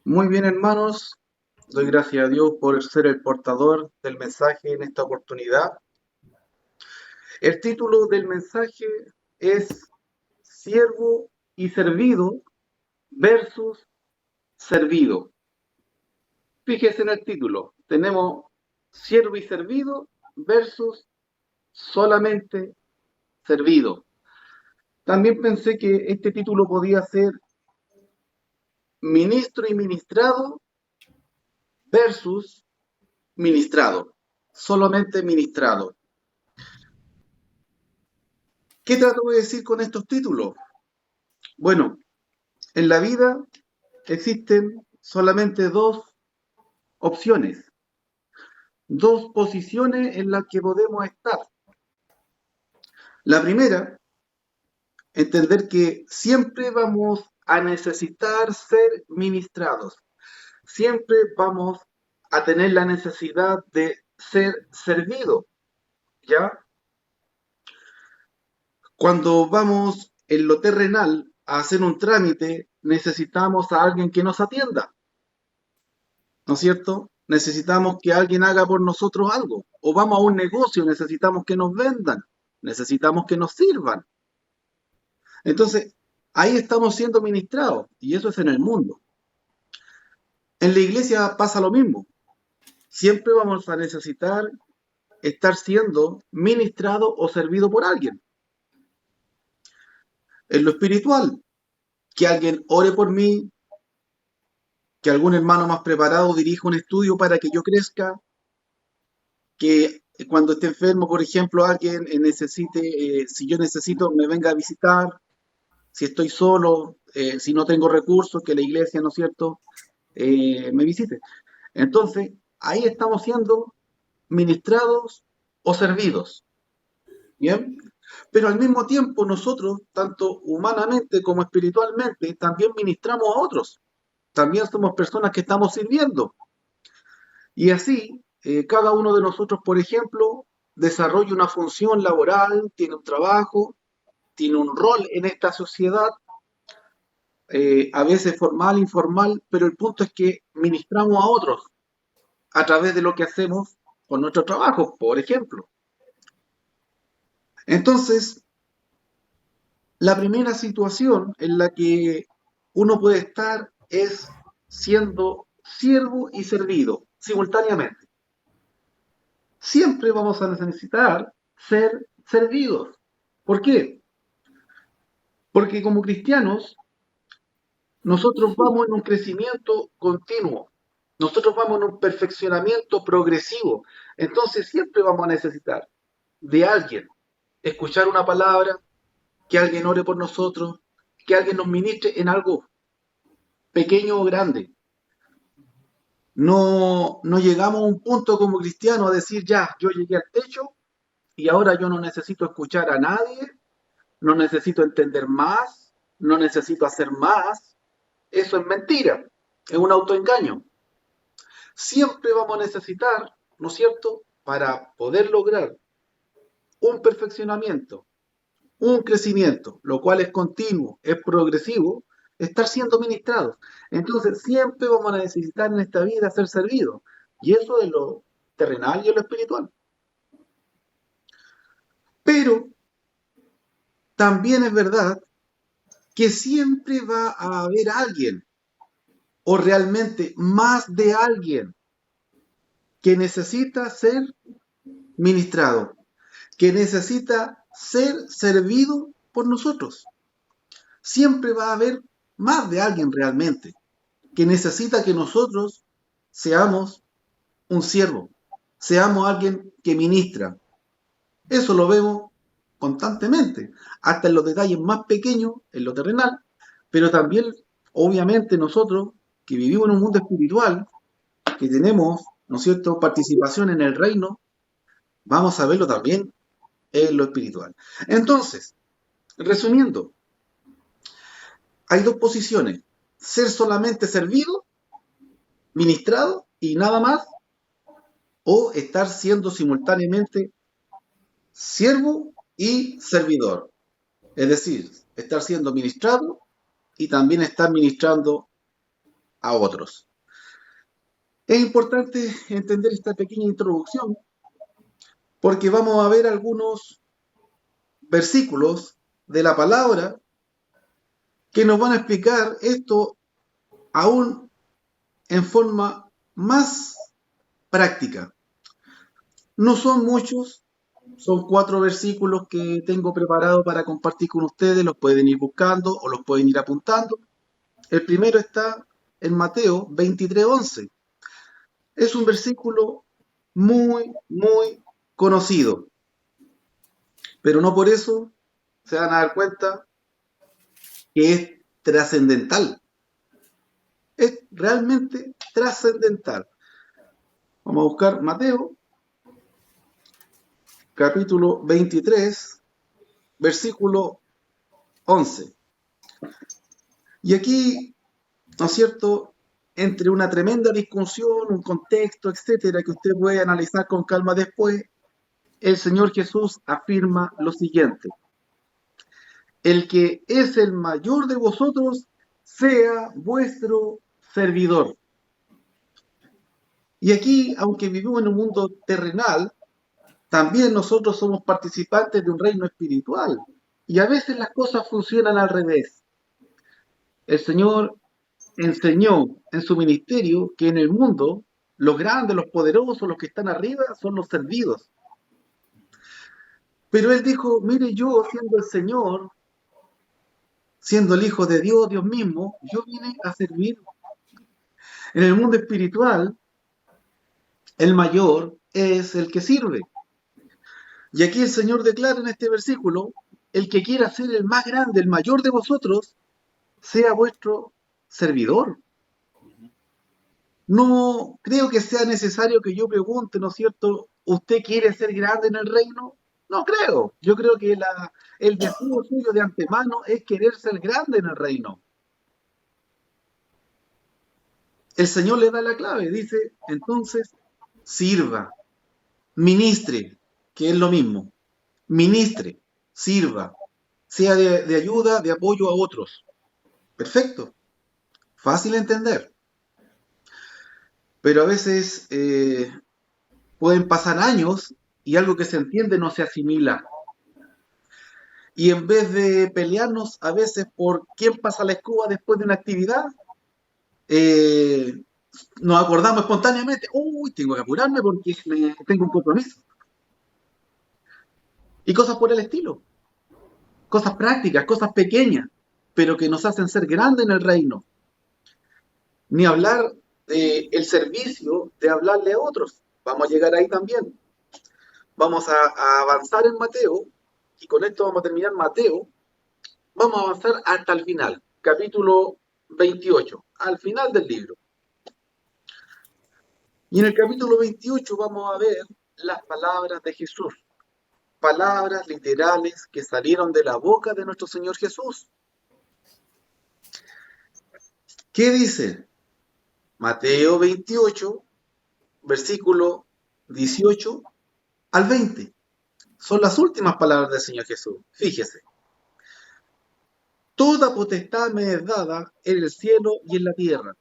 Muy bien, hermanos. Doy gracias a Dios por ser el portador del mensaje en esta oportunidad. El título del mensaje es Siervo y servido versus servido. Fíjese en el título. Tenemos siervo y servido versus solamente servido. También pensé que este título podía ser ministro y ministrado versus ministrado. Solamente ministrado. ¿Qué trato de decir con estos títulos? Bueno, en la vida existen solamente dos opciones, dos posiciones en las que podemos estar. La primera, entender que siempre vamos a necesitar ser ministrados, siempre vamos a tener la necesidad de ser servidos, ¿ya? Cuando vamos en lo terrenal a hacer un trámite, necesitamos a alguien que nos atienda, ¿no es cierto? Necesitamos que alguien haga por nosotros algo. O vamos a un negocio, necesitamos que nos vendan, necesitamos que nos sirvan. Entonces, ahí estamos siendo ministrados y eso es en el mundo. En la iglesia pasa lo mismo. Siempre vamos a necesitar estar siendo ministrado o servido por alguien. En lo espiritual, que alguien ore por mí, que algún hermano más preparado dirija un estudio para que yo crezca, que cuando esté enfermo, por ejemplo, alguien necesite, si yo necesito, me venga a visitar, si estoy solo, si no tengo recursos, que la iglesia, ¿no es cierto?, me visite. Entonces, ahí estamos siendo ministrados o servidos, ¿bien? Pero al mismo tiempo nosotros, tanto humanamente como espiritualmente, también ministramos a otros. También somos personas que estamos sirviendo. Y así, cada uno de nosotros, por ejemplo, desarrolla una función laboral, tiene un trabajo, tiene un rol en esta sociedad, a veces formal, informal, pero el punto es que ministramos a otros a través de lo que hacemos con nuestro trabajo, por ejemplo. Entonces, la primera situación en la que uno puede estar es siendo siervo y servido simultáneamente. Siempre vamos a necesitar ser servidos. ¿Por qué? Porque como cristianos, nosotros vamos en un crecimiento continuo, nosotros vamos en un perfeccionamiento progresivo, entonces siempre vamos a necesitar de alguien escuchar una palabra, que alguien ore por nosotros, que alguien nos ministre en algo pequeño o grande. No llegamos a un punto como cristianos a decir, ya, yo llegué al techo y ahora yo no necesito escuchar a nadie, no necesito entender más, no necesito hacer más. Eso es mentira, es un autoengaño. Siempre vamos a necesitar, ¿no es cierto?, para poder lograr un perfeccionamiento, un crecimiento, lo cual es continuo, es progresivo, estar siendo ministrados. Entonces, siempre vamos a necesitar en esta vida ser servidos. Y eso es lo terrenal y lo espiritual. Pero también es verdad que siempre va a haber alguien, o realmente más de alguien, que necesita ser ministrado, que necesita ser servido por nosotros. Siempre va a haber más de alguien realmente que necesita que nosotros seamos un siervo, seamos alguien que ministra. Eso lo vemos constantemente, hasta en los detalles más pequeños, en lo terrenal, pero también, obviamente, nosotros que vivimos en un mundo espiritual, que tenemos, ¿no es cierto?, participación en el reino, vamos a verlo también en lo espiritual. Entonces, resumiendo, hay dos posiciones: ser solamente servido, ministrado y nada más, o estar siendo simultáneamente siervo y servidor. Es decir, estar siendo ministrado y también estar ministrando a otros. Es importante entender esta pequeña introducción porque vamos a ver algunos versículos de la palabra que nos van a explicar esto aún en forma más práctica. No son muchos, son 4 versículos que tengo preparados para compartir con ustedes, los pueden ir buscando o los pueden ir apuntando. El primero está en Mateo 23:11. Es un versículo muy conocido, pero no por eso se van a dar cuenta que es trascendental. Es realmente trascendental. Vamos a buscar Mateo, capítulo 23, versículo 11. Y aquí, ¿no es cierto?, entre una tremenda discusión, un contexto, etcétera, que usted puede analizar con calma después, el Señor Jesús afirma lo siguiente: el que es el mayor de vosotros sea vuestro servidor. Y aquí, aunque vivimos en un mundo terrenal, también nosotros somos participantes de un reino espiritual. Y a veces las cosas funcionan al revés. El Señor enseñó en su ministerio que en el mundo los grandes, los poderosos, los que están arriba son los servidos. Pero Él dijo, mire, yo siendo el Señor, siendo el Hijo de Dios, Dios mismo, yo vine a servir. En el mundo espiritual, el mayor es el que sirve. Y aquí el Señor declara en este versículo, el que quiera ser el más grande, el mayor de vosotros, sea vuestro servidor. No creo que sea necesario que yo pregunte, ¿no es cierto? ¿Usted quiere ser grande en el reino? No creo. Yo creo que el deseo suyo de antemano es querer ser grande en el reino. El Señor le da la clave, dice, entonces, sirva, ministre, que es lo mismo. Ministre, sirva, sea de ayuda, de apoyo a otros. Perfecto, fácil de entender. Pero a veces pueden pasar años y algo que se entiende no se asimila. Y en vez de pelearnos a veces por quién pasa la escoba después de una actividad, nos acordamos espontáneamente, uy, tengo que apurarme porque tengo un compromiso. Y cosas por el estilo. Cosas prácticas, cosas pequeñas, pero que nos hacen ser grandes en el reino. Ni hablar del servicio de hablarle a otros. Vamos a llegar ahí también. Vamos a avanzar en Mateo, y con esto vamos a terminar Mateo. Vamos a avanzar hasta el final, capítulo 28, al final del libro. Y en el capítulo 28 vamos a ver las palabras de Jesús. Palabras literales que salieron de la boca de nuestro Señor Jesús. ¿Qué dice? Mateo 28, versículo 18 al 20. Son las últimas palabras del Señor Jesús. Fíjese. Toda potestad me es dada en el cielo y en la tierra.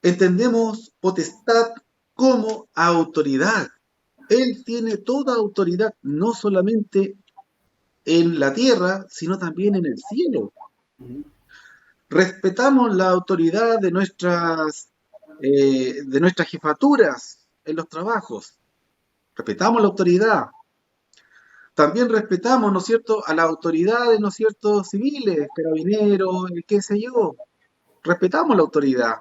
Entendemos potestad como autoridad. Él tiene toda autoridad, no solamente en la tierra, sino también en el cielo. Respetamos la autoridad de nuestras jefaturas en los trabajos. Respetamos la autoridad. También respetamos, ¿no es cierto?, a las autoridades, ¿no es cierto?, civiles, carabineros, qué sé yo. Respetamos la autoridad.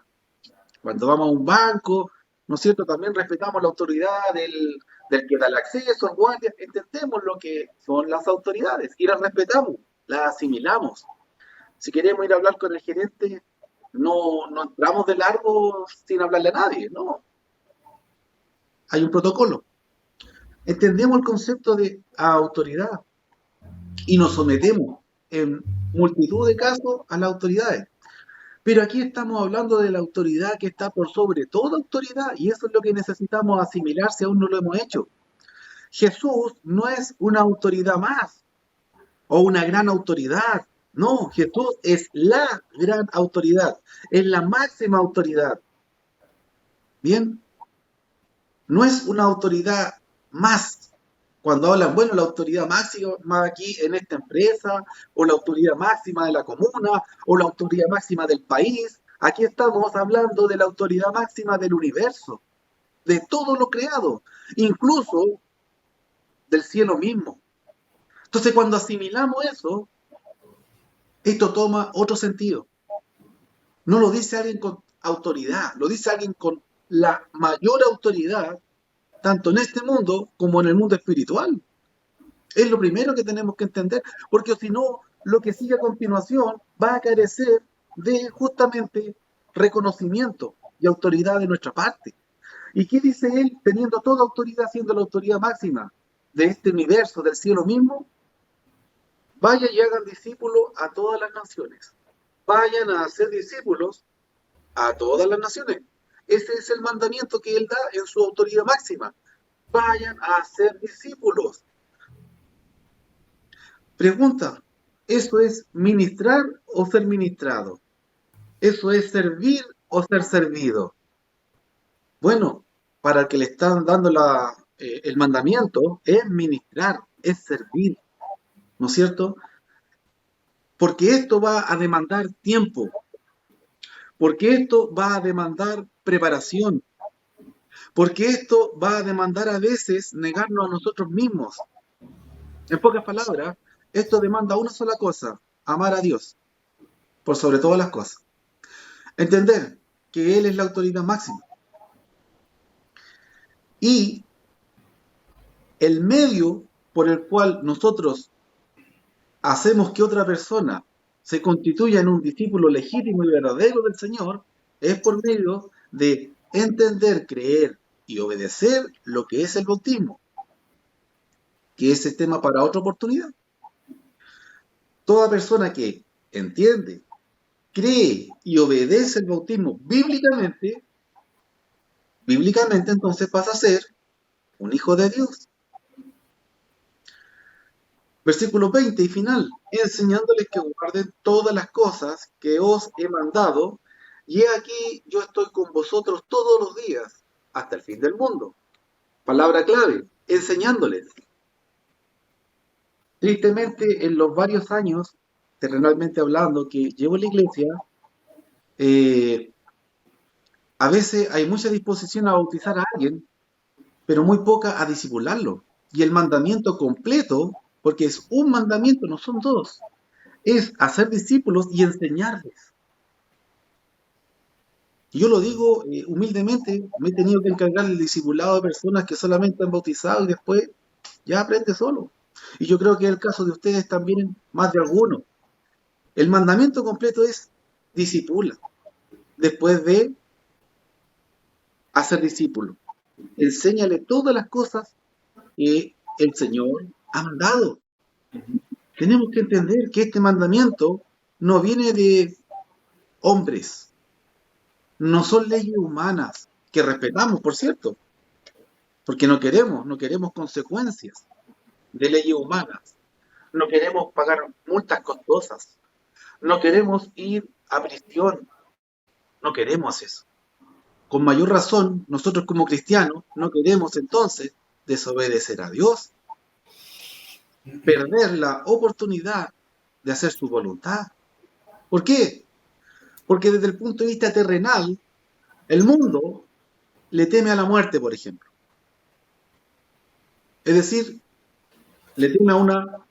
Cuando vamos a un banco, ¿no es cierto?, también respetamos la autoridad del que da el acceso, el guardia. Entendemos lo que son las autoridades y las respetamos, las asimilamos. Si queremos ir a hablar con el gerente, no entramos de largo sin hablarle a nadie, no. Hay un protocolo. Entendemos el concepto de autoridad y nos sometemos en multitud de casos a las autoridades. Pero aquí estamos hablando de la autoridad que está por sobre toda autoridad y eso es lo que necesitamos asimilar si aún no lo hemos hecho. Jesús no es una autoridad más o una gran autoridad No, Jesús es la gran autoridad, es la máxima autoridad. Bien, no es una autoridad más. Cuando hablan, bueno, la autoridad máxima aquí en esta empresa, o la autoridad máxima de la comuna, o la autoridad máxima del país, aquí estamos hablando de la autoridad máxima del universo, de todo lo creado, incluso del cielo mismo. Entonces, cuando asimilamos eso, esto toma otro sentido. No lo dice alguien con autoridad, lo dice alguien con la mayor autoridad, tanto en este mundo como en el mundo espiritual. Es lo primero que tenemos que entender, porque si no, lo que sigue a continuación va a carecer de justamente reconocimiento y autoridad de nuestra parte. ¿Y qué dice él? Teniendo toda autoridad, siendo la autoridad máxima de este universo, del cielo mismo, vayan y hagan discípulos a todas las naciones. Vayan a hacer discípulos a todas las naciones. Ese es el mandamiento que él da en su autoridad máxima. Vayan a hacer discípulos. Pregunta, ¿eso es ministrar o ser ministrado? ¿Eso es servir o ser servido? Bueno, para el que le están dando el mandamiento, es ministrar, es servir, ¿no es cierto? Porque esto va a demandar tiempo, porque esto va a demandar preparación, porque esto va a demandar a veces negarnos a nosotros mismos. En pocas palabras, esto demanda una sola cosa, amar a Dios, por sobre todas las cosas. Entender que Él es la autoridad máxima. Y el medio por el cual nosotros hacemos que otra persona se constituya en un discípulo legítimo y verdadero del Señor es por medio de entender, creer y obedecer lo que es el bautismo, que ese es tema para otra oportunidad. Toda persona que entiende, cree y obedece el bautismo bíblicamente entonces pasa a ser un hijo de Dios. Versículo 20 y final, enseñándoles que guarden todas las cosas que os he mandado, y he aquí yo estoy con vosotros todos los días, hasta el fin del mundo. Palabra clave, enseñándoles. Tristemente, en los varios años, terrenalmente hablando, que llevo en la iglesia, eh, a veces hay mucha disposición a bautizar a alguien, pero muy poca a discipularlo. Y el mandamiento completo, porque es un mandamiento, no son dos, es hacer discípulos y enseñarles. Y yo lo digo humildemente, me he tenido que encargar del discipulado de personas que solamente han bautizado y después ya aprende solo. Y yo creo que es el caso de ustedes también, más de algunos. El mandamiento completo es discipula, después de hacer discípulos. Enséñale todas las cosas que el Señor ha mandado. Tenemos que entender que este mandamiento no viene de hombres, no son leyes humanas, que respetamos, por cierto, porque no queremos consecuencias de leyes humanas, no queremos pagar multas costosas, no queremos ir a prisión, no queremos eso. Con mayor razón, nosotros como cristianos no queremos entonces desobedecer a Dios, perder la oportunidad de hacer su voluntad. ¿Por qué? Porque desde el punto de vista terrenal, el mundo le teme a la muerte, por ejemplo. Es decir, le teme a una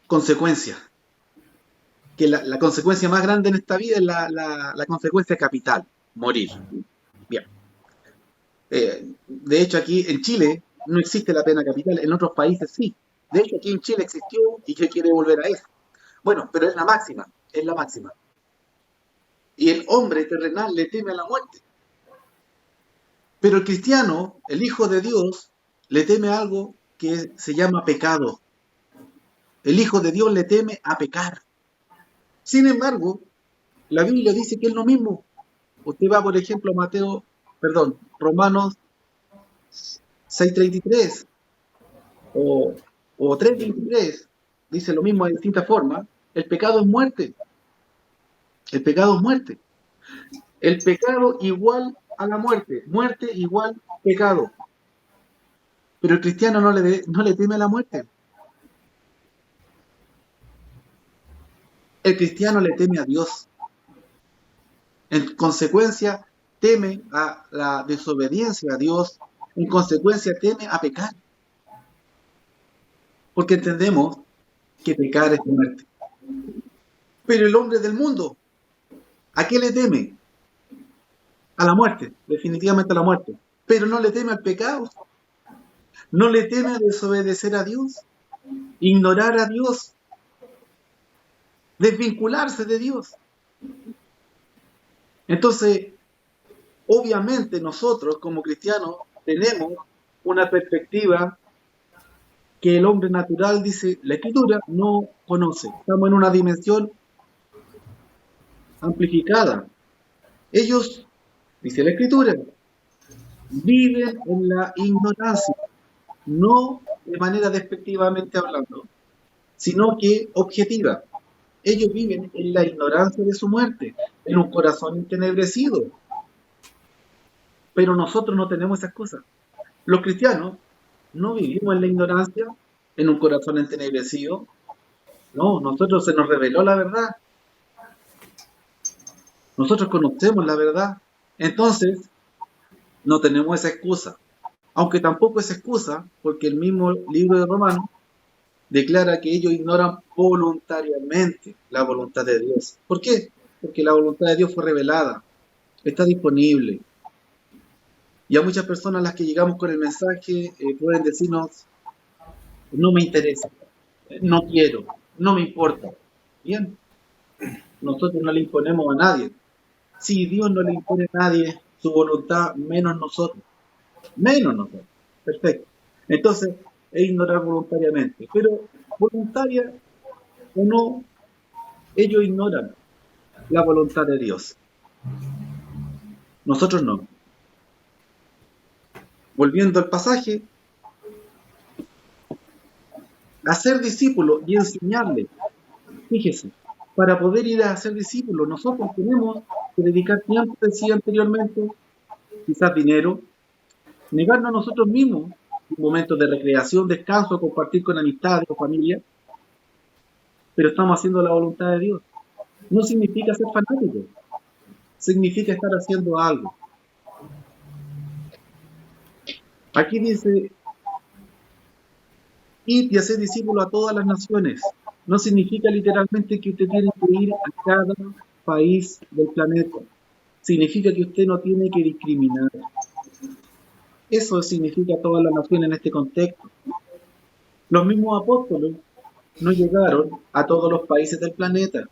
consecuencia, que la consecuencia más grande en esta vida es la consecuencia capital, morir. Bien. De hecho, aquí en Chile no existe la pena capital, en otros países sí. De hecho, aquí en Chile existió y que quiere volver a eso. Bueno, pero es la máxima, es la máxima. Y el hombre terrenal le teme a la muerte. Pero el cristiano, el Hijo de Dios, le teme a algo que se llama pecado. El Hijo de Dios le teme a pecar. Sin embargo, la Biblia dice que es lo mismo. Usted va, por ejemplo, a Romanos 6:33 o 3:23, dice lo mismo de distinta forma, El pecado es muerte. El pecado es muerte. El pecado igual a la muerte. Muerte igual pecado. Pero el cristiano no le teme a la muerte. El cristiano le teme a Dios. En consecuencia, teme a la desobediencia a Dios. En consecuencia, teme a pecar. Porque entendemos que pecar es muerte. Pero el hombre del mundo, ¿a qué le teme? A la muerte, definitivamente a la muerte. Pero no le teme al pecado. No le teme a desobedecer a Dios, ignorar a Dios, desvincularse de Dios. Entonces, obviamente nosotros como cristianos tenemos una perspectiva que el hombre natural, dice la Escritura, no conoce. Estamos en una dimensión amplificada. Ellos, dice la Escritura, viven en la ignorancia, no de manera despectivamente hablando, sino que objetiva. Ellos viven en la ignorancia de su muerte, en un corazón entenebrecido. Pero nosotros no tenemos esas cosas. Los cristianos no vivimos en la ignorancia, en un corazón entenebrecido. No, nosotros se nos reveló la verdad. Nosotros conocemos la verdad. Entonces, no tenemos esa excusa. Aunque tampoco es excusa, porque el mismo libro de Romanos declara que ellos ignoran voluntariamente la voluntad de Dios. ¿Por qué? Porque la voluntad de Dios fue revelada, está disponible. Y a muchas personas a las que llegamos con el mensaje pueden decirnos, no me interesa, no quiero, no me importa. Bien, nosotros no le imponemos a nadie. Si Dios no le impone a nadie su voluntad, menos nosotros. Menos nosotros. Perfecto. Entonces, es ignorar voluntariamente. Pero voluntaria o no, ellos ignoran la voluntad de Dios. Nosotros no. Volviendo al pasaje, hacer discípulos y enseñarles. Fíjese, para poder ir a ser discípulos, nosotros tenemos que dedicar tiempo, decía anteriormente, quizás dinero, negarnos a nosotros mismos un momento de recreación, descanso, compartir con amistades o familia, pero estamos haciendo la voluntad de Dios. No significa ser fanático, significa estar haciendo algo. Aquí dice, id y hacer discípulos a todas las naciones. No significa literalmente que usted tiene que ir a cada país del planeta. Significa que usted no tiene que discriminar. Eso significa todas las naciones en este contexto. Los mismos apóstoles no llegaron a todos los países del planeta,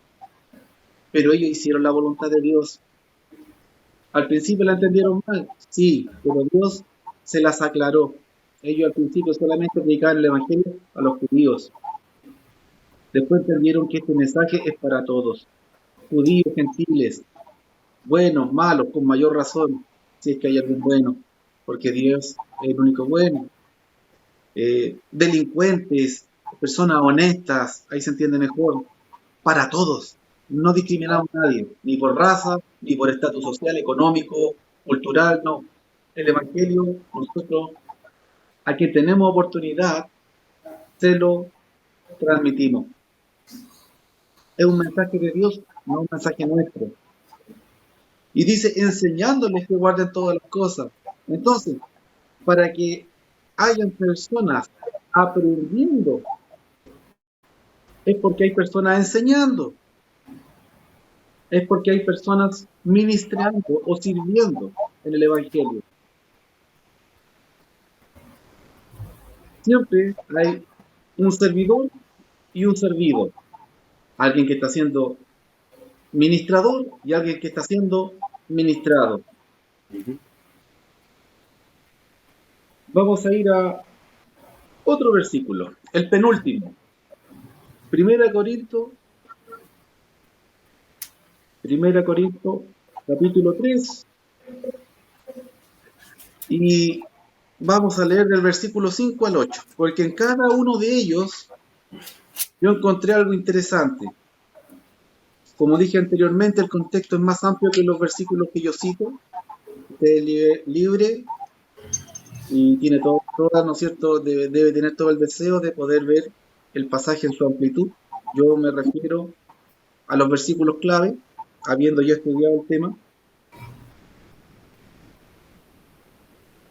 pero ellos hicieron la voluntad de Dios. Al principio la entendieron mal, sí, pero Dios se las aclaró. Ellos al principio solamente predicaban el evangelio a los judíos. Después entendieron que este mensaje es para todos, judíos, gentiles, buenos, malos, con mayor razón, si es que hay algún bueno, porque Dios es el único bueno. Delincuentes, personas honestas, ahí se entiende mejor, para todos. No discriminamos a nadie, ni por raza, ni por estatus social, económico, cultural, no. El Evangelio, nosotros, a quien tenemos oportunidad, se lo transmitimos. Es un mensaje de Dios, no un mensaje nuestro. Y dice, enseñándoles que guarden todas las cosas. Entonces, para que hayan personas aprendiendo, es porque hay personas enseñando. Es porque hay personas ministrando o sirviendo en el Evangelio. Siempre hay un servidor y un servido. Alguien que está siendo ministrador y alguien que está siendo ministrado. Vamos a ir a otro versículo, el penúltimo. Primera Corintios, capítulo 3. Y vamos a leer del versículo 5 al 8, porque en cada uno de ellos yo encontré algo interesante. Como dije anteriormente, el contexto es más amplio que los versículos que yo cito. Usted es libre y tiene toda, ¿no es cierto?, debe tener todo el deseo de poder ver el pasaje en su amplitud. Yo me refiero a los versículos clave, habiendo yo estudiado el tema.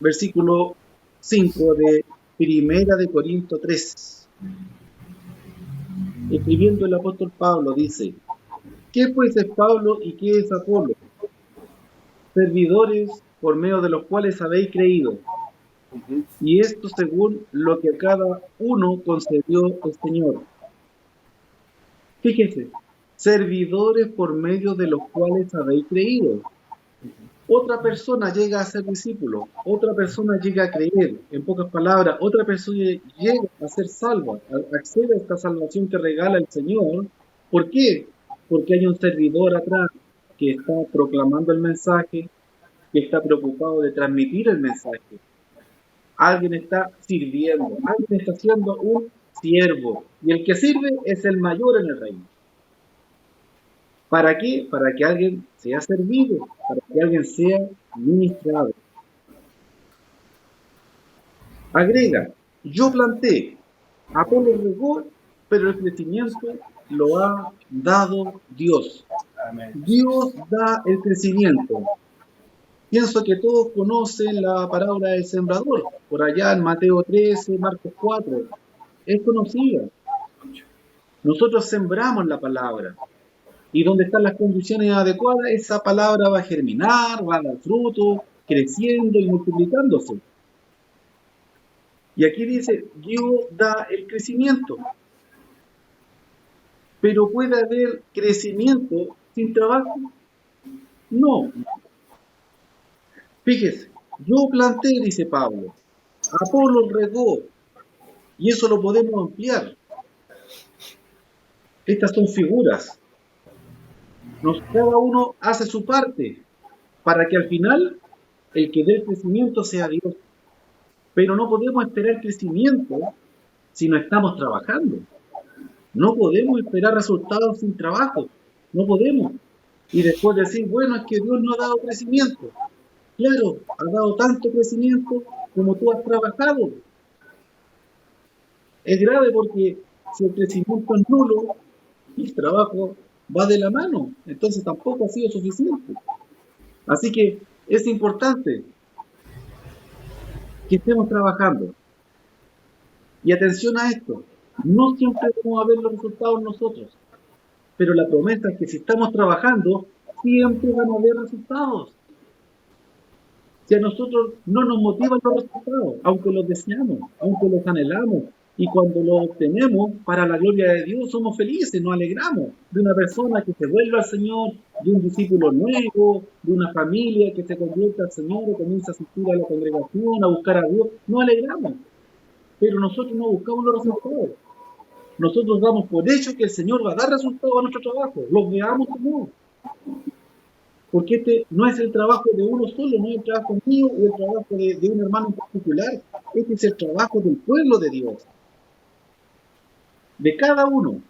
Versículo 5 de Primera de Corintios 3. Escribiendo el apóstol Pablo dice: ¿qué pues es Pablo y qué es Apolo? Servidores por medio de los cuales habéis creído, y esto según lo que a cada uno concedió el Señor. Fíjese, servidores por medio de los cuales habéis creído. Otra persona llega a ser discípulo, otra persona llega a creer, en pocas palabras, otra persona llega a ser salva, accede a esta salvación que regala el Señor. ¿Por qué? Porque hay un servidor atrás que está proclamando el mensaje, que está preocupado de transmitir el mensaje. Alguien está sirviendo, alguien está siendo un siervo, y el que sirve es el mayor en el reino. ¿Para qué? Para que alguien sea servido, para que alguien sea ministrado. Agrega: yo planté, Apolo regó, pero el crecimiento lo ha dado Dios. Amén. Dios da el crecimiento. Pienso que todos conocen la parábola del sembrador, por allá en Mateo 13, Marcos 4. Es conocida. Nosotros sembramos la palabra. Y donde están las condiciones adecuadas, esa palabra va a germinar, va a dar fruto, creciendo y multiplicándose. Y aquí dice: Dios da el crecimiento. Pero ¿puede haber crecimiento sin trabajo? No. Fíjese, yo planté, dice Pablo, Apolo regó, y eso lo podemos ampliar. Estas son figuras. Cada uno hace su parte para que al final el que dé el crecimiento sea Dios. Pero no podemos esperar crecimiento si no estamos trabajando. No podemos esperar resultados sin trabajo. No podemos. Y después decir, bueno, es que Dios no ha dado crecimiento. Claro, ha dado tanto crecimiento como tú has trabajado. Es grave porque si el crecimiento es nulo, el trabajo va de la mano. Entonces tampoco ha sido suficiente. Así que es importante que estemos trabajando. Y atención a esto, no siempre vamos a ver los resultados nosotros, pero la promesa es que si estamos trabajando, siempre vamos a ver resultados. Si a nosotros no nos motivan los resultados, aunque los deseamos, aunque los anhelamos, y cuando los obtenemos, para la gloria de Dios, somos felices, nos alegramos de una persona que se vuelve al Señor, de un discípulo nuevo, de una familia que se convierte al Señor, o comienza a asistir a la congregación, a buscar a Dios, nos alegramos. Pero nosotros no buscamos los resultados. Nosotros damos por hecho que el Señor va a dar resultados a nuestro trabajo, los veamos o no. Porque este no es el trabajo de uno solo, no es el trabajo mío o el trabajo de un hermano en particular. Este es el trabajo del pueblo de Dios, de cada uno.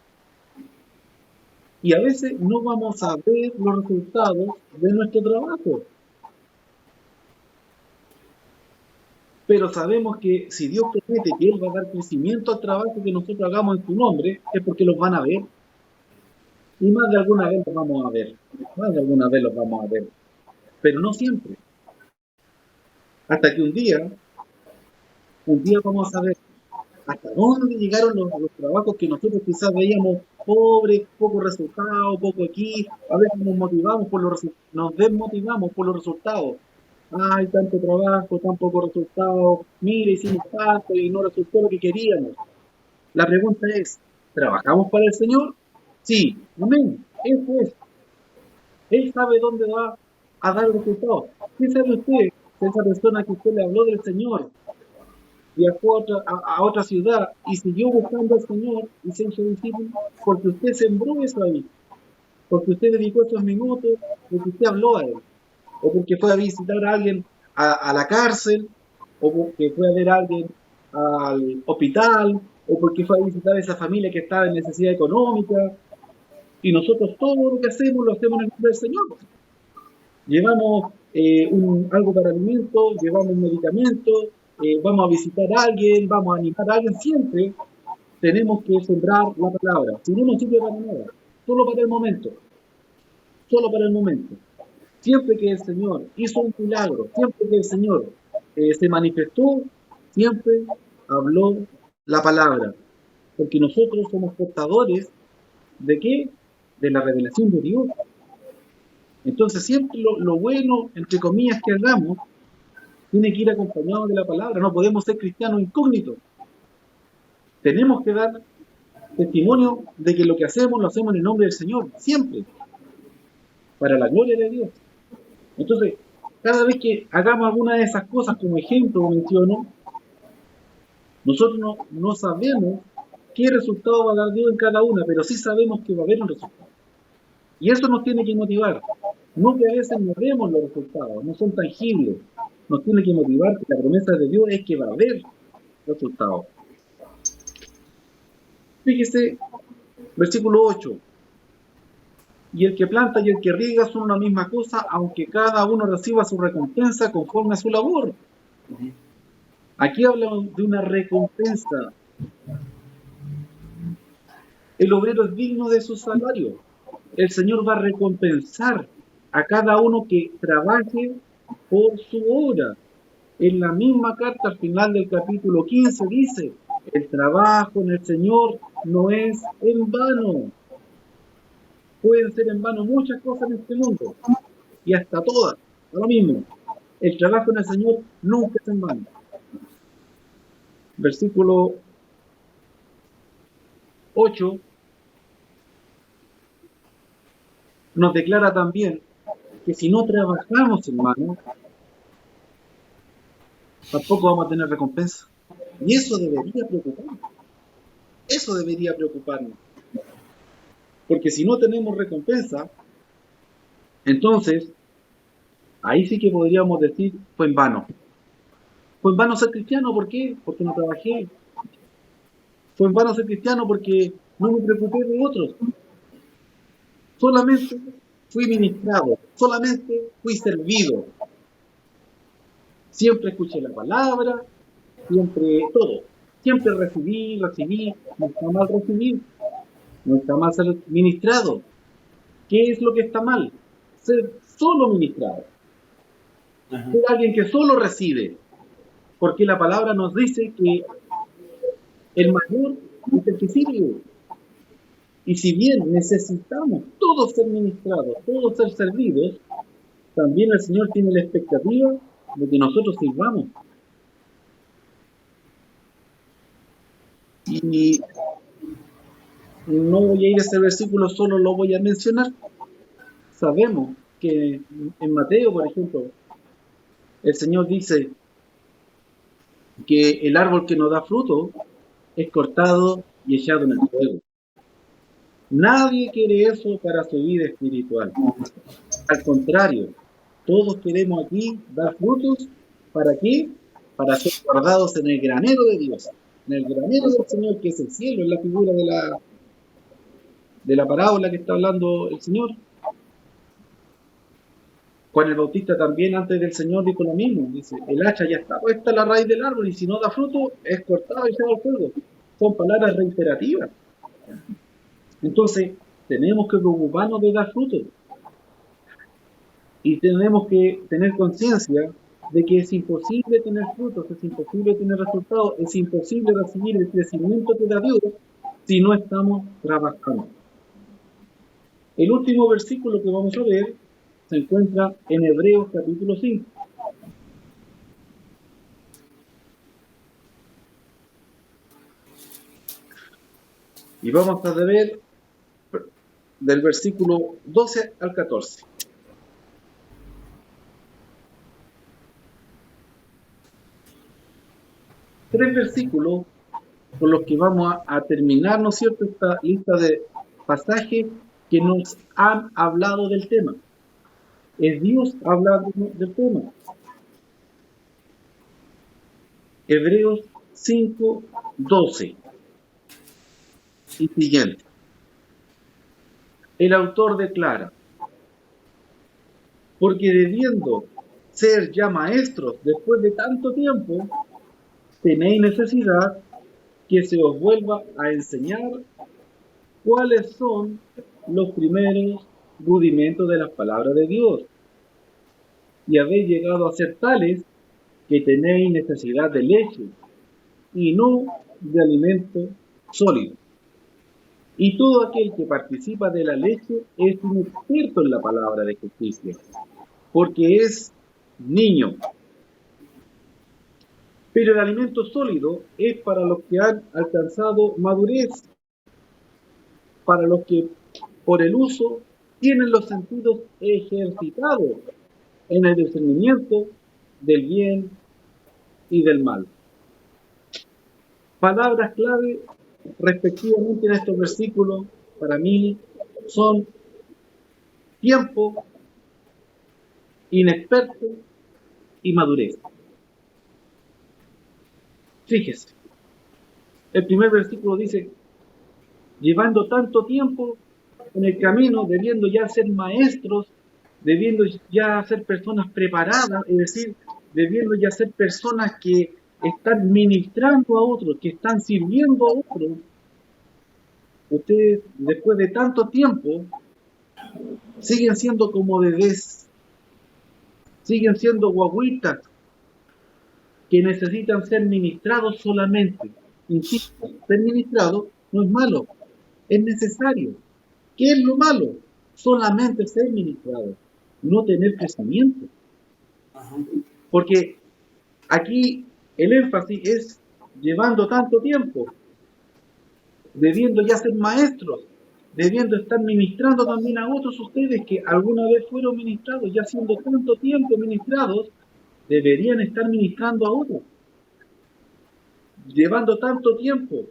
Y a veces no vamos a ver los resultados de nuestro trabajo. Pero sabemos que si Dios promete que Él va a dar crecimiento al trabajo que nosotros hagamos en su nombre, es porque los van a ver. Y más de alguna vez los vamos a ver. Más de alguna vez los vamos a ver. Pero no siempre. Hasta que un día vamos a ver hasta dónde llegaron los trabajos que nosotros quizás veíamos pobres, poco resultados, poco aquí. A veces nos desmotivamos por los resultados. Ay, tanto trabajo, tan poco resultado. Mire, hicimos tanto y no resultó lo que queríamos. La pregunta es, ¿trabajamos para el Señor? Sí, amén. Eso es. Él sabe dónde va a dar el resultado. ¿Qué sabe usted? Esa persona que usted le habló del Señor viajó a otra ciudad y siguió buscando al Señor y se hizo discípulo porque usted sembró eso ahí, porque usted dedicó esos minutos, porque usted habló a él, o porque fue a visitar a alguien a la cárcel, o porque fue a ver a alguien al hospital, o porque fue a visitar a esa familia que estaba en necesidad económica. Y nosotros todo lo que hacemos lo hacemos en el nombre del Señor. Llevamos algo para alimento, llevamos medicamentos, vamos a visitar a alguien, vamos a animar a alguien. Siempre tenemos que sembrar la palabra. Si no, no sirve para nada. Solo para el momento. Solo para el momento. Siempre que el Señor hizo un milagro, siempre que el Señor se manifestó, siempre habló la palabra. Porque nosotros somos portadores ¿de qué? De la revelación de Dios. Entonces siempre lo bueno, entre comillas, que hagamos, tiene que ir acompañado de la palabra. No podemos ser cristianos incógnitos. Tenemos que dar testimonio de que lo que hacemos lo hacemos en el nombre del Señor, siempre, para la gloria de Dios. Entonces, cada vez que hagamos alguna de esas cosas, como ejemplo menciono, nosotros no sabemos qué resultado va a dar Dios en cada una, pero sí sabemos que va a haber un resultado. Y eso nos tiene que motivar. No que a veces no vemos los resultados, no son tangibles. Nos tiene que motivar que la promesa de Dios es que va a haber resultados. Fíjese, versículo 8. Y el que planta y el que riega son una misma cosa, aunque cada uno reciba su recompensa conforme a su labor. Aquí hablamos de una recompensa. El obrero es digno de su salario. El Señor va a recompensar a cada uno que trabaje por su obra. En la misma carta, al final del capítulo 15, dice, el trabajo en el Señor no es en vano. Pueden ser en vano muchas cosas en este mundo, y hasta todas, ahora mismo. El trabajo en el Señor nunca es en vano. Versículo 8 nos declara también que si no trabajamos, hermano, tampoco vamos a tener recompensa. Y eso debería preocuparnos. Eso debería preocuparnos. Porque si no tenemos recompensa, entonces, ahí sí que podríamos decir, fue en vano. Fue en vano ser cristiano, ¿por qué? Porque no trabajé. Fue en vano ser cristiano porque no me preocupé de otros. Solamente fui ministrado, solamente fui servido. Siempre escuché la palabra, siempre todo. Siempre recibí, no está mal recibir, no está mal ser ministrado. ¿Qué es lo que está mal? Ser solo ministrado. Ser alguien que solo recibe. Porque la palabra nos dice que el mayor es el que sirve. Y si bien necesitamos todos ser ministrados, todos ser servidos, también el Señor tiene la expectativa de que nosotros sirvamos. Y no voy a ir a ese versículo, solo lo voy a mencionar. Sabemos que en Mateo, por ejemplo, el Señor dice que el árbol que no da fruto es cortado y echado en el fuego. Nadie quiere eso para su vida espiritual. Al contrario, todos queremos aquí dar frutos. ¿Para qué? Para ser guardados en el granero de Dios, en el granero del Señor, que es el cielo, en la figura de la parábola que está hablando el Señor. Juan el Bautista también antes del Señor dijo lo mismo, dice, el hacha ya está puesta en la raíz del árbol y si no da fruto es cortado y echado al fuego. Son palabras reiterativas. Entonces, tenemos que preocuparnos de dar fruto. Y tenemos que tener conciencia de que es imposible tener frutos, es imposible tener resultados, es imposible recibir el crecimiento que da Dios si no estamos trabajando. El último versículo que vamos a ver se encuentra en Hebreos capítulo 5. Y vamos a ver del versículo 12 al 14. Tres versículos con los que vamos a terminar, ¿no es cierto?, esta lista de pasajes que nos han hablado del tema. Es Dios hablando del tema. Hebreos 5, 12 y siguiente. El autor declara: porque debiendo ser ya maestros después de tanto tiempo, tenéis necesidad que se os vuelva a enseñar cuáles son los primeros rudimentos de las palabras de Dios. Y habéis llegado a ser tales que tenéis necesidad de leche y no de alimento sólido. Y todo aquel que participa de la leche es inexperto en la palabra de justicia, porque es niño. Pero el alimento sólido es para los que han alcanzado madurez, para los que por el uso tienen los sentidos ejercitados en el discernimiento del bien y del mal. Palabras clave respectivamente en estos versículos para mí son tiempo, inexperto y madurez. Fíjese, el primer versículo dice: llevando tanto tiempo en el camino, debiendo ya ser maestros, debiendo ya ser personas preparadas, es decir, debiendo ya ser personas que están ministrando a otros, que están sirviendo a otros. Ustedes, después de tanto tiempo, siguen siendo como bebés, siguen siendo guaguitas que necesitan ser ministrados solamente. Insisto, ser ministrado no es malo, es necesario. ¿Qué es lo malo? Solamente ser ministrado, no tener crecimiento. Porque aquí el énfasis es llevando tanto tiempo, debiendo ya ser maestros, debiendo estar ministrando también a otros ustedes que alguna vez fueron ministrados, ya siendo tanto tiempo ministrados, deberían estar ministrando a otros. Llevando tanto tiempo,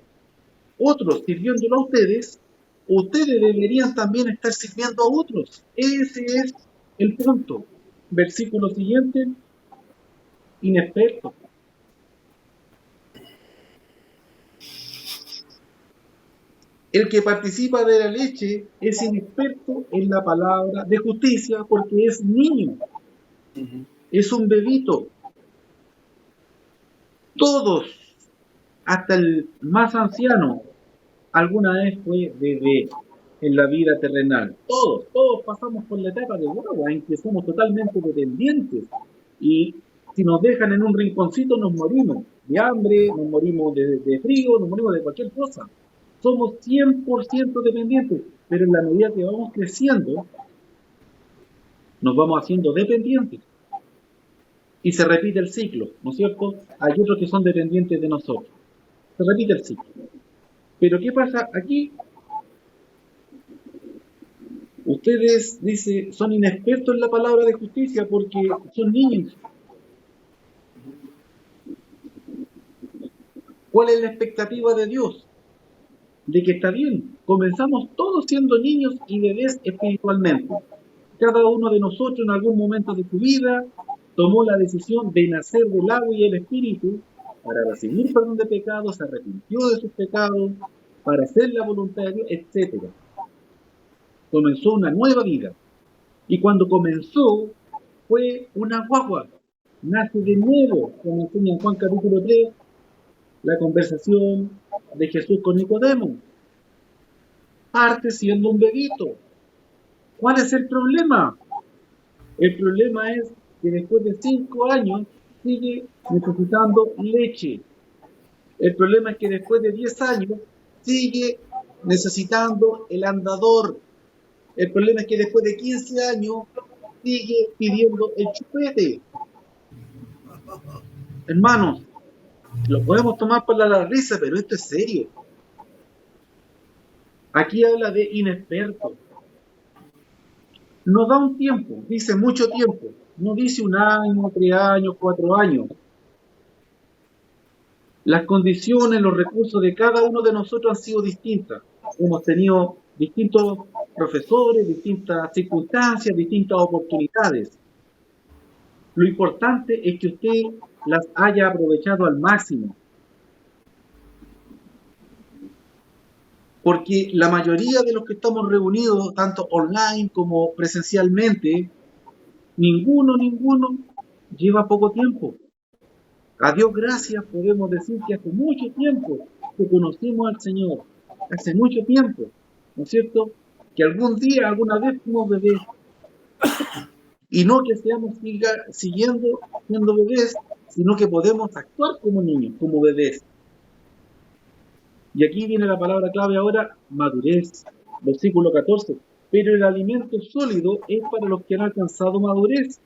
otros sirviéndolo a ustedes, ustedes deberían también estar sirviendo a otros. Ese es el punto. Versículo siguiente: inexperto. El que participa de la leche es inexperto en la palabra de justicia porque es niño, es un bebito. Todos, hasta el más anciano, alguna vez fue bebé en la vida terrenal. Todos pasamos por la etapa de guagua en que somos totalmente dependientes. Y si nos dejan en un rinconcito nos morimos de hambre, nos morimos de frío, nos morimos de cualquier cosa. Somos 100% dependientes, pero en la medida que vamos creciendo, nos vamos haciendo dependientes. Y se repite el ciclo, ¿no es cierto? Hay otros que son dependientes de nosotros. Se repite el ciclo. Pero ¿qué pasa aquí? Ustedes, dice, son inexpertos en la palabra de justicia porque son niños. ¿Cuál es la expectativa de Dios? De que está bien, comenzamos todos siendo niños y bebés espiritualmente. Cada uno de nosotros en algún momento de su vida tomó la decisión de nacer del agua y el espíritu para recibir perdón de pecados, se arrepintió de sus pecados, para hacer la voluntad de Dios, etc. Comenzó una nueva vida. Y cuando comenzó, fue una guagua. Nace de nuevo, como enseña en Juan capítulo 3, la conversación de Jesús con Nicodemo. Parte siendo un bebito. ¿Cuál es el problema? El problema es que después de 5 años sigue necesitando leche. El problema es que después de 10 años sigue necesitando el andador. El problema es que después de 15 años sigue pidiendo el chupete. Hermanos, lo podemos tomar para la risa, pero esto es serio. Aquí habla de inexperto. No da un tiempo, dice mucho tiempo. No dice 1 año, 3 años, 4 años. Las condiciones, los recursos de cada uno de nosotros han sido distintas. Hemos tenido distintos profesores, distintas circunstancias, distintas oportunidades. Lo importante es que usted las haya aprovechado al máximo. Porque la mayoría de los que estamos reunidos, tanto online como presencialmente, ninguno lleva poco tiempo. A Dios gracias podemos decir que hace mucho tiempo que conocimos al Señor, hace mucho tiempo, ¿no es cierto? Que algún día, alguna vez fuimos bebés, y no que seamos siguiendo siendo bebés, sino que podemos actuar como niños, como bebés. Y aquí viene la palabra clave ahora, madurez, versículo 14. Pero el alimento sólido es para los que han alcanzado madurez,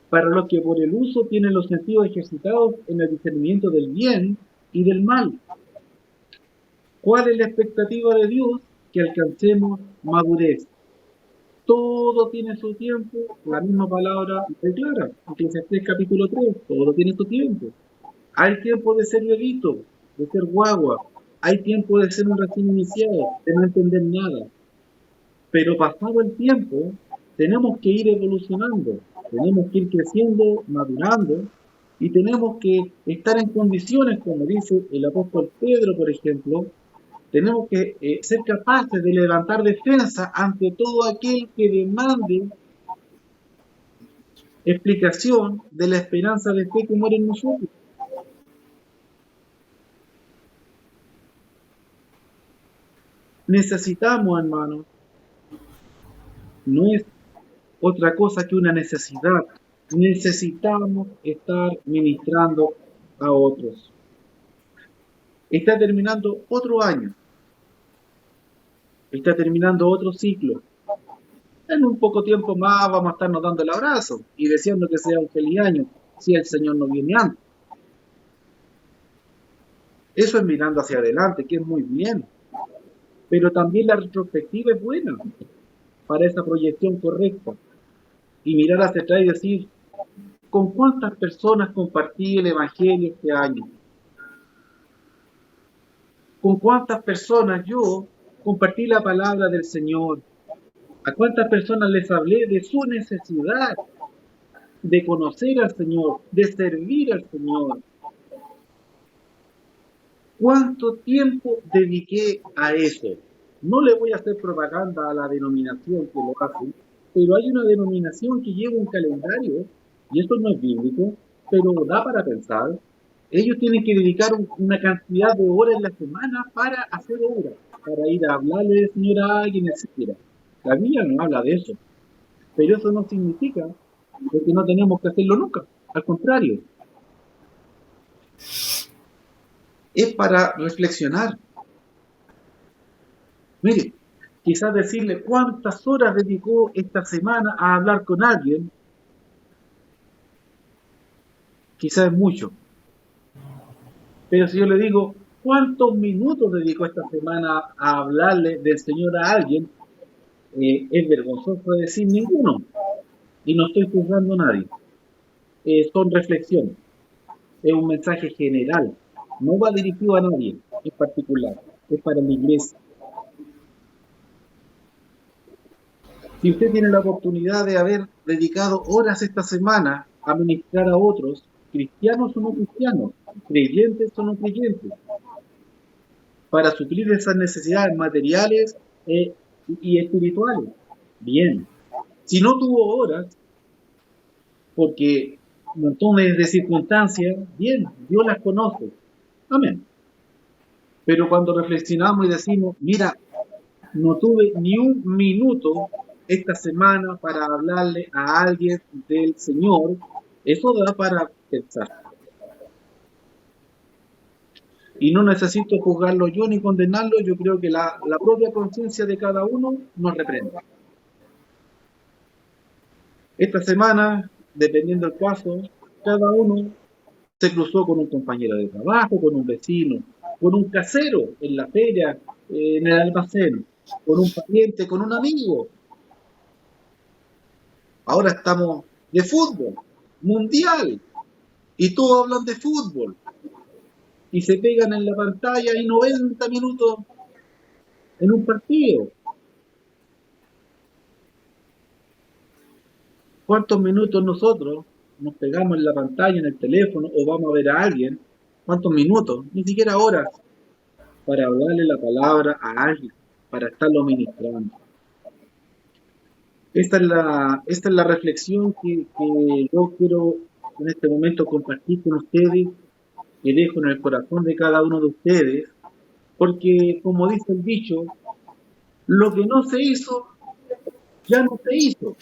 para los que por el uso tienen los sentidos ejercitados en el discernimiento del bien y del mal. ¿Cuál es la expectativa de Dios? Que alcancemos madurez. Todo tiene su tiempo, la misma palabra declara, Eclesiastés capítulo 3, todo tiene su tiempo. Hay tiempo de ser bebito, de ser guagua, hay tiempo de ser un recién iniciado, de no entender nada. Pero pasado el tiempo, tenemos que ir evolucionando, tenemos que ir creciendo, madurando, y tenemos que estar en condiciones, como dice el apóstol Pedro, por ejemplo, tenemos que ser capaces de levantar defensa ante todo aquel que demande explicación de la esperanza de fe que muere en nosotros. Necesitamos, hermanos, no es otra cosa que una necesidad. Necesitamos estar ministrando a otros. Está terminando otro año. Está terminando otro ciclo. En un poco tiempo más vamos a estarnos dando el abrazo y deseando que sea un feliz año, si el Señor no viene antes. Eso es mirando hacia adelante, que es muy bien. Pero también la retrospectiva es buena para esa proyección correcta. Y mirar hacia atrás y decir, ¿con cuántas personas compartí el Evangelio este año? ¿Con cuántas personas yo compartí la palabra del Señor? ¿A cuántas personas les hablé de su necesidad de conocer al Señor, de servir al Señor? ¿Cuánto tiempo dediqué a eso? No le voy a hacer propaganda a la denominación que lo hace, pero hay una denominación que lleva un calendario, y esto no es bíblico, pero da para pensar. Ellos tienen que dedicar una cantidad de horas en la semana para hacer obras, para ir a hablarle del Señor a alguien, etc. La Biblia no habla de eso, pero eso no significa que no tenemos que hacerlo nunca, al contrario. Es para reflexionar. Mire, quizás decirle cuántas horas dedicó esta semana a hablar con alguien, quizás es mucho. Pero si yo le digo, ¿cuántos minutos dedicó esta semana a hablarle del Señor a alguien? Es vergonzoso decir ninguno. Y no estoy juzgando a nadie. Son reflexiones. Es un mensaje general. No va dirigido a nadie en particular. Es para la iglesia. Si usted tiene la oportunidad de haber dedicado horas esta semana a ministrar a otros, cristianos o no cristianos, creyentes o no creyentes, para suplir esas necesidades materiales y espirituales, bien. Si no tuvo horas, porque montones de circunstancias, bien, Dios las conoce, amén. Pero cuando reflexionamos y decimos, mira, no tuve ni un minuto esta semana para hablarle a alguien del Señor, eso da para pensar. Y no necesito juzgarlo yo ni condenarlo, yo creo que la propia conciencia de cada uno nos reprende. Esta semana, dependiendo del caso, cada uno se cruzó con un compañero de trabajo, con un vecino, con un casero en la feria, en el almacén, con un pariente, con un amigo. Ahora estamos de fútbol, mundial, y todos hablan de fútbol. Y se pegan en la pantalla y 90 minutos en un partido. ¿Cuántos minutos nosotros nos pegamos en la pantalla, en el teléfono, o vamos a ver a alguien? ¿Cuántos minutos? Ni siquiera horas para hablarle la palabra a alguien. para estarlo ministrando. Esta es la reflexión que yo quiero en este momento compartir con ustedes, que dejo en el corazón de cada uno de ustedes, porque como dice el dicho, lo que no se hizo, ya no se hizo,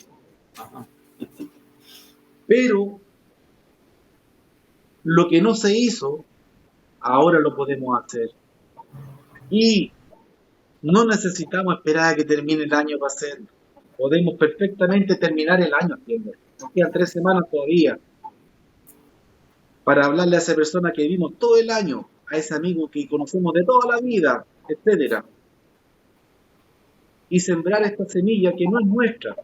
pero lo que no se hizo, ahora lo podemos hacer. Y no necesitamos esperar a que termine el año para hacerlo. Podemos perfectamente terminar el año haciendo. Nos quedan 3 semanas todavía para hablarle a esa persona que vimos todo el año, a ese amigo que conocemos de toda la vida, etcétera, y sembrar esta semilla que no es nuestra,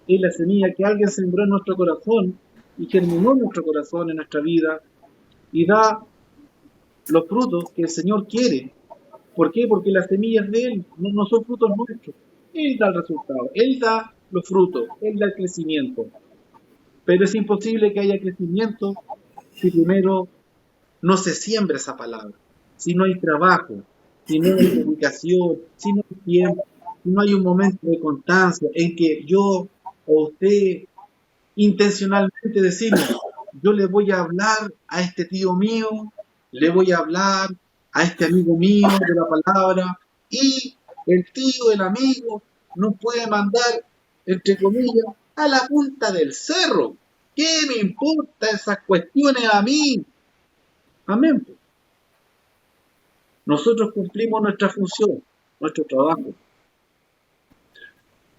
es la semilla que alguien sembró en nuestro corazón y germinó en nuestro corazón, en nuestra vida, y da los frutos que el Señor quiere. ¿Por qué? Porque las semillas de Él no son frutos nuestros. Él da el resultado, Él da los frutos, Él da el crecimiento. Pero es imposible que haya crecimiento si primero no se siembra esa palabra, si no hay trabajo, si no hay dedicación, si no hay tiempo, si no hay un momento de constancia en que yo o usted intencionalmente decimos, yo le voy a hablar a este tío mío, le voy a hablar a este amigo mío de la palabra, y el tío, el amigo, nos puede mandar, entre comillas, a la punta del cerro. ¿Qué me importa esas cuestiones a mí? Amén. Nosotros cumplimos nuestra función, nuestro trabajo.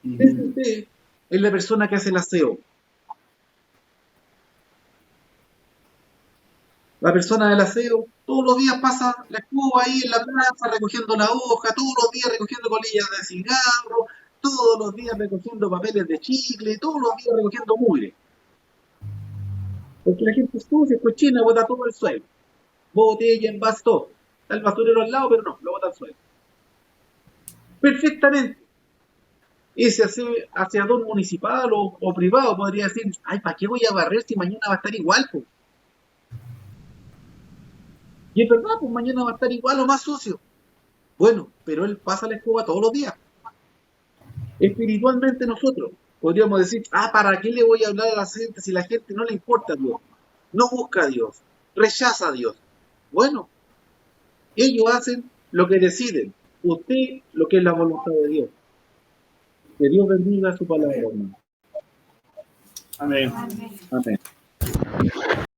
Usted es la persona que hace el aseo. La persona del aseo todos los días pasa la escoba ahí en la plaza recogiendo la hoja, todos los días recogiendo colillas de cigarro, todos los días recogiendo papeles de chicle, todos los días recogiendo mugre. Porque la gente es sucia, es cochina, bota todo el suelo. Botella, envase, todo. Está el basurero al lado, pero no, lo bota al suelo. Perfectamente. Ese aseador municipal o privado podría decir, ay, ¿para qué voy a barrer si mañana va a estar igual? Pues? Y es verdad, pues mañana va a estar igual o más sucio. Bueno, pero él pasa la escoba todos los días. Espiritualmente nosotros podríamos decir, ¿para qué le voy a hablar a la gente si la gente no le importa a Dios? No busca a Dios, rechaza a Dios. Bueno, ellos hacen lo que deciden, usted lo que es la voluntad de Dios. Que Dios bendiga su palabra, hermano. Amén. Amén.